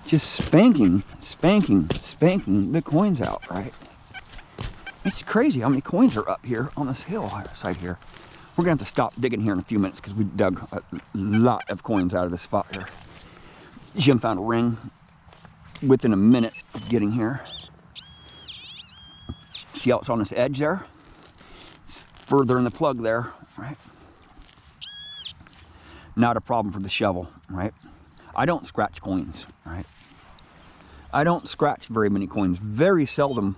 just spanking the coins out, right? It's crazy how many coins are up here on this hillside here. We're gonna have to stop digging here in a few minutes because we dug a lot of coins out of this spot here. Jim found a ring within a minute of getting here. See how it's on this edge there? It's further in the plug there, right? Not a problem for the shovel, right? I don't scratch coins, right? I don't scratch very many coins, very seldom.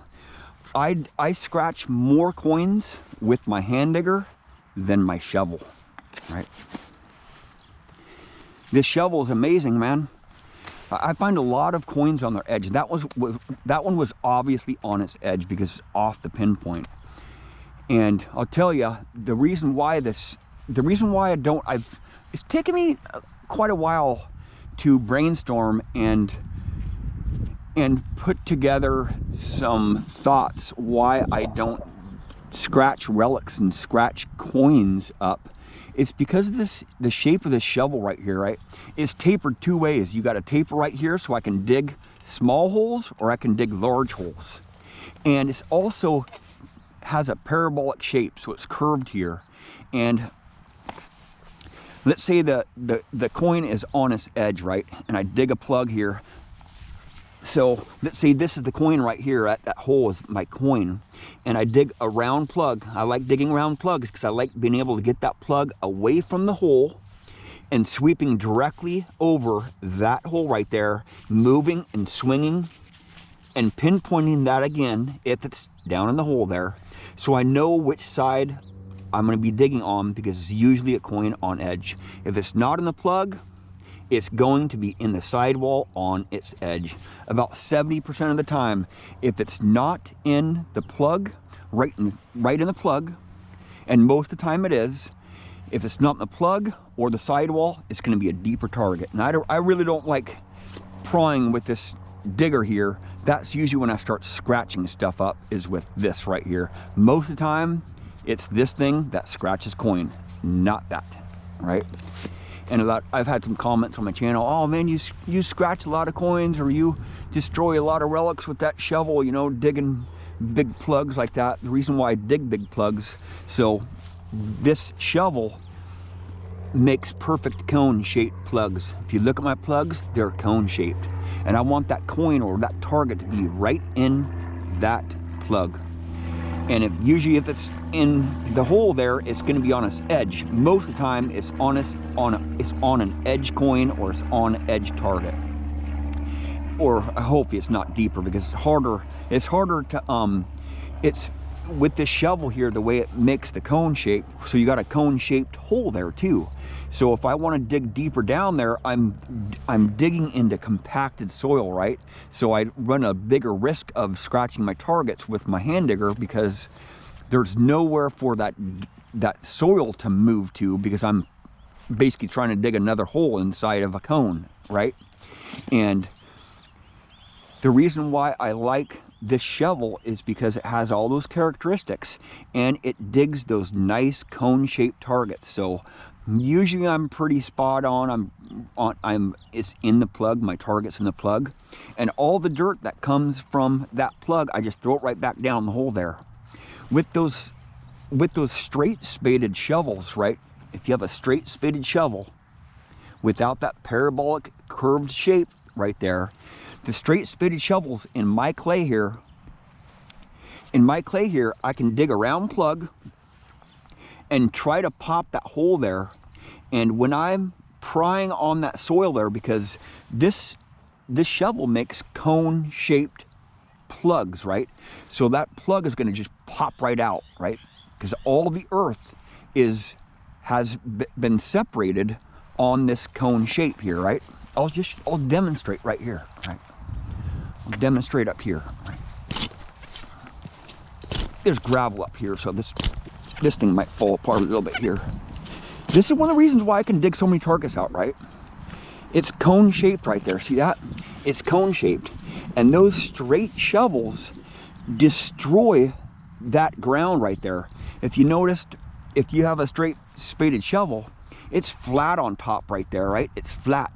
I scratch more coins with my hand digger than my shovel, right? This shovel is amazing, man. I find a lot of coins on their edge. That one was obviously on its edge because it's off the pinpoint. And I'll tell you, the reason why it's taken me quite a while to brainstorm and put together some thoughts why I don't scratch relics and scratch coins up. It's because the shape of this shovel right here, right, is tapered two ways. You got a taper right here so I can dig small holes or I can dig large holes. And it's also has a parabolic shape, so it's curved here. And let's say the coin is on its edge, right, and I dig a plug here. So let's say this is the coin right here, that hole is my coin, and I dig a round plug. I like digging round plugs because I like being able to get that plug away from the hole and sweeping directly over that hole right there, moving and swinging and pinpointing that again if it's down in the hole there, so I know which side I'm going to be digging on, because it's usually a coin on edge. If it's not in the plug, it's going to be in the sidewall on its edge. About 70% of the time, if it's not in the plug, right in the plug, and most of the time it is, if it's not in the plug or the sidewall, it's going to be a deeper target. And I really don't like prying with this digger here. That's usually when I start scratching stuff up, is with this right here. Most of the time, it's this thing that scratches coin, not that, right? And I've had some comments on my channel, oh man, you scratch a lot of coins, or you destroy a lot of relics with that shovel, you know, digging big plugs like that. The reason why I dig big plugs, so this shovel makes perfect cone shaped plugs. If you look at my plugs, they're cone shaped. And I want that coin or that target to be right in that plug. And usually if it's in the hole there, it's going to be on its edge. Most of the time, it's on an edge coin, or it's on an edge target. Or hopefully it's not deeper, because it's harder. It's harder to it's with this shovel here, the way it makes the cone shape. So you got a cone shaped hole there too. So if I want to dig deeper down there, I'm digging into compacted soil, right? So I run a bigger risk of scratching my targets with my hand digger, because there's nowhere for that soil to move to, because I'm basically trying to dig another hole inside of a cone, right? And the reason why I like this shovel is because it has all those characteristics, and it digs those nice cone shaped targets. So usually I'm pretty spot on. It's in the plug, my target's in the plug, and all the dirt that comes from that plug, I just throw it right back down the hole there. With those straight spaded shovels, right, if you have a straight spaded shovel without that parabolic curved shape right there, the straight spaded shovels in my clay here, I can dig a round plug and try to pop that hole there. And when I'm prying on that soil there, because this shovel makes cone shaped plugs, right? So that plug is going to just pop right out, right? Because all the earth has been separated on this cone shape here, right? I'll demonstrate right here, right? I'll demonstrate up here, right? There's gravel up here, so this thing might fall apart a little bit here. This is one of the reasons why I can dig so many targets out, right? It's cone shaped right there. See that? It's cone shaped. And those straight shovels destroy that ground right there. If you noticed, if you have a straight spaded shovel, it's flat on top right there, right? It's flat.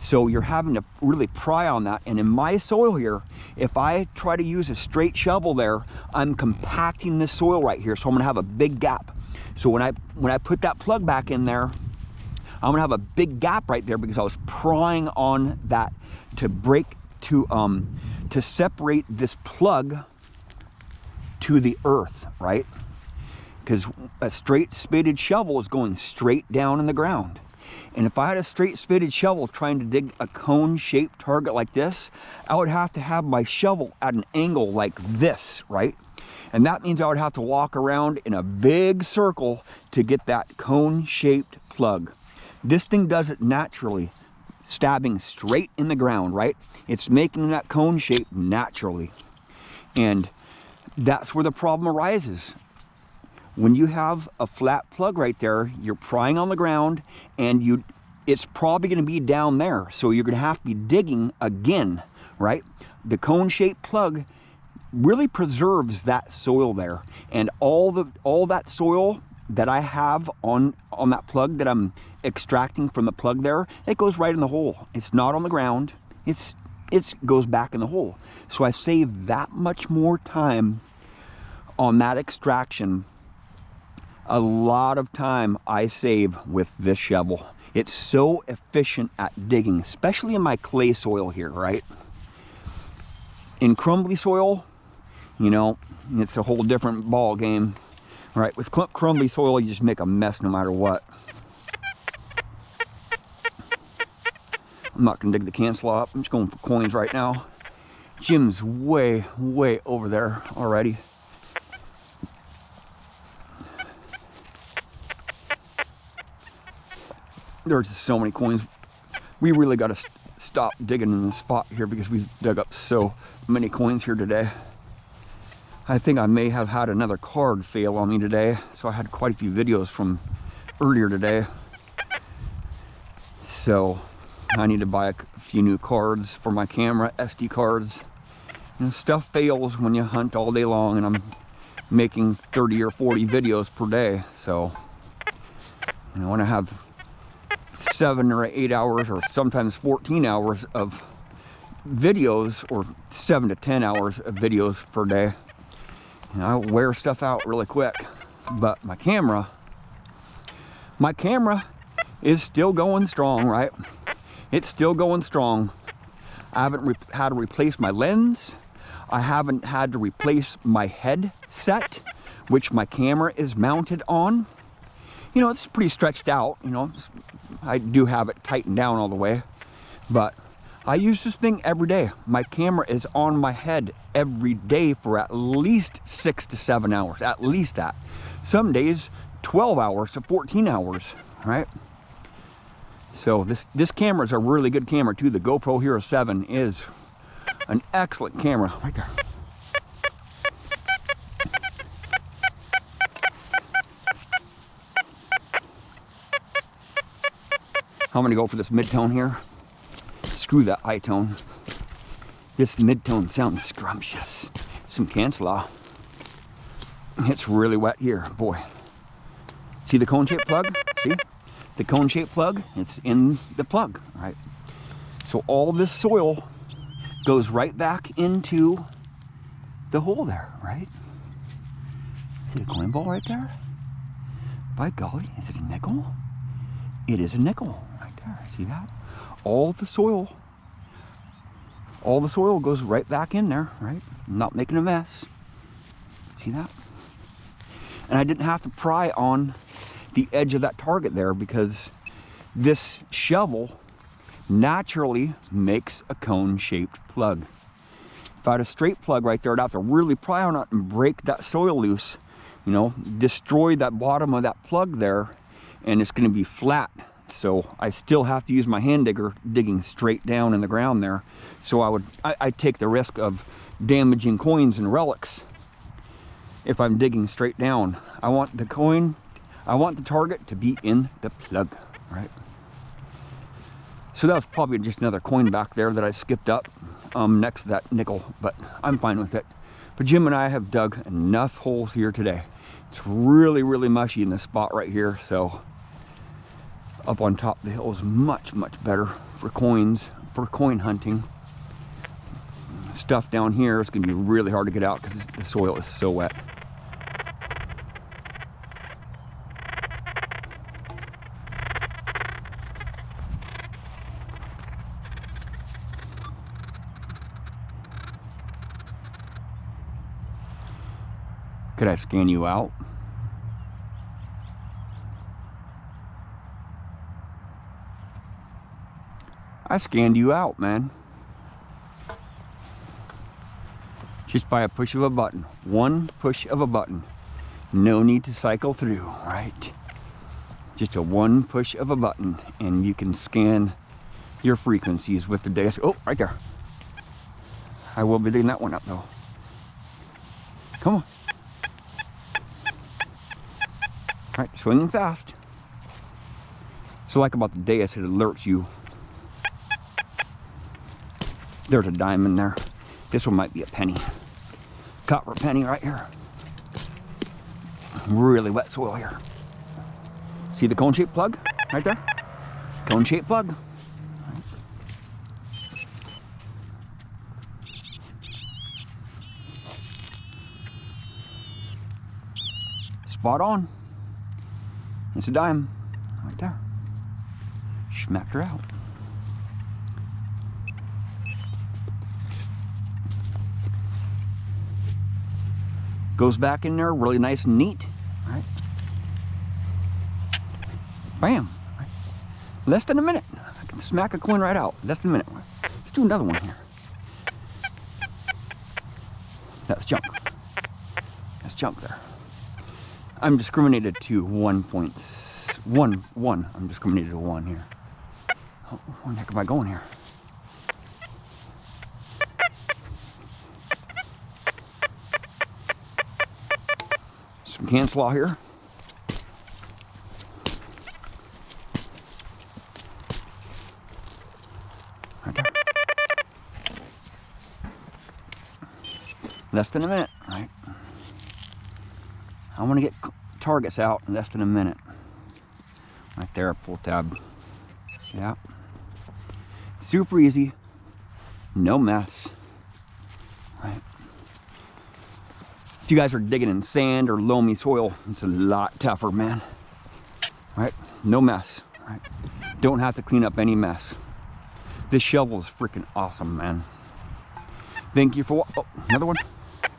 So you're having to really pry on that. And in my soil here, if I try to use a straight shovel there, I'm compacting the soil right here. So I'm gonna have a big gap. So when I put that plug back in there, I'm gonna have a big gap right there because I was prying on that to separate this plug to the earth, right? Because a straight spaded shovel is going straight down in the ground. And if I had a straight spaded shovel trying to dig a cone-shaped target like this, I would have to have my shovel at an angle like this, right? And that means I would have to walk around in a big circle to get that cone-shaped plug. This thing does it naturally, stabbing straight in the ground, right? It's making that cone shape naturally. And that's where the problem arises. When you have a flat plug right there, you're prying on the ground and it's probably going to be down there. So you're going to have to be digging again, right? The cone-shaped plug really preserves that soil there. And all that soil that I have on that plug that I'm extracting from the plug there, it goes right in the hole. It's not on the ground. It goes back in the hole. So I save that much more time on that extraction. A lot of time I save with this shovel. It's so efficient at digging, especially in my clay soil here, right? In crumbly soil, you know, it's a whole different ball game, right? With crumbly soil, you just make a mess no matter what. I'm not gonna dig the cancel up. I'm just going for coins right now. Jim's way over there already. There's just so many coins. We really got to stop digging in the spot here because we've dug up so many coins here today. I think I may have had another card fail on me today, so I had quite a few videos from earlier today. So I need to buy a few new cards for my camera, SD cards. And stuff fails when you hunt all day long, and I'm making 30 or 40 videos per day. So you know, when I have 7 or 8 hours or sometimes 14 hours of videos, or 7 to 10 hours of videos per day, and I wear stuff out really quick. But my camera is still going strong, right? It's still going strong. I haven't had to replace my lens. I haven't had to replace my headset, which my camera is mounted on. You know, it's pretty stretched out, you know. I do have it tightened down all the way, but I use this thing every day. My camera is on my head every day for at least 6 to 7 hours, at least that. Some days 12 hours to 14 hours, right? So this camera is a really good camera too. The GoPro Hero 7 is an excellent camera right there. I'm gonna go for this mid-tone here. Screw that high tone. This mid-tone sounds scrumptious. Some cancel off. It's really wet here, boy. See the cone-shaped plug? See? The cone-shaped plug, it's in the plug, right? So all this soil goes right back into the hole there, right? See the coin ball right there? By golly, is it a nickel? It is a nickel right there. See that? All the soil goes right back in there, right? I'm not making a mess. See that? And I didn't have to pry on the edge of that target there because this shovel naturally makes a cone-shaped plug. If I had a straight plug right there, I'd have to really pry on it and break that soil loose, you know, destroy that bottom of that plug there, and it's going to be flat. So I still have to use my hand digger digging straight down in the ground there. So I'd take the risk of damaging coins and relics if I'm digging straight down. I want the target to be in the plug, right? So that was probably just another coin back there that I skipped up next to that nickel, but I'm fine with it. But Jim and I have dug enough holes here today. It's really mushy in this spot right here, so up on top of the hill is much, much better for coins, for coin hunting. Stuff down here is going to be really hard to get out because the soil is so wet. Could I scan you out? I scanned you out, man. Just by a push of a button. One push of a button. No need to cycle through, right? Just a one push of a button and you can scan your frequencies with the data. Oh, right there. I will be digging that one up though. Come on. All right, swinging fast. So like about the dais, it alerts you. There's a diamond there. This one might be a penny. Copper penny right here. Really wet soil here. See the cone-shaped plug right there? Cone-shaped plug. Spot on. It's a dime right there. Smacked her out. Goes back in there really nice and neat, right? Bam! Less than a minute. I can smack a coin right out. Less than a minute. Let's do another one here. That's junk. That's junk there. I'm discriminated to 1.11. I'm discriminated to 1 here. Oh, where the heck am I going here? Some can slaw here. Right there. Less than a minute, right? I want to get targets out in less than a minute. Right there, pull tab. Yeah. Super easy. No mess. Right. If you guys are digging in sand or loamy soil, it's a lot tougher, man. Right? No mess. Right? Don't have to clean up any mess. This shovel is freaking awesome, man. Thank you for oh, another one.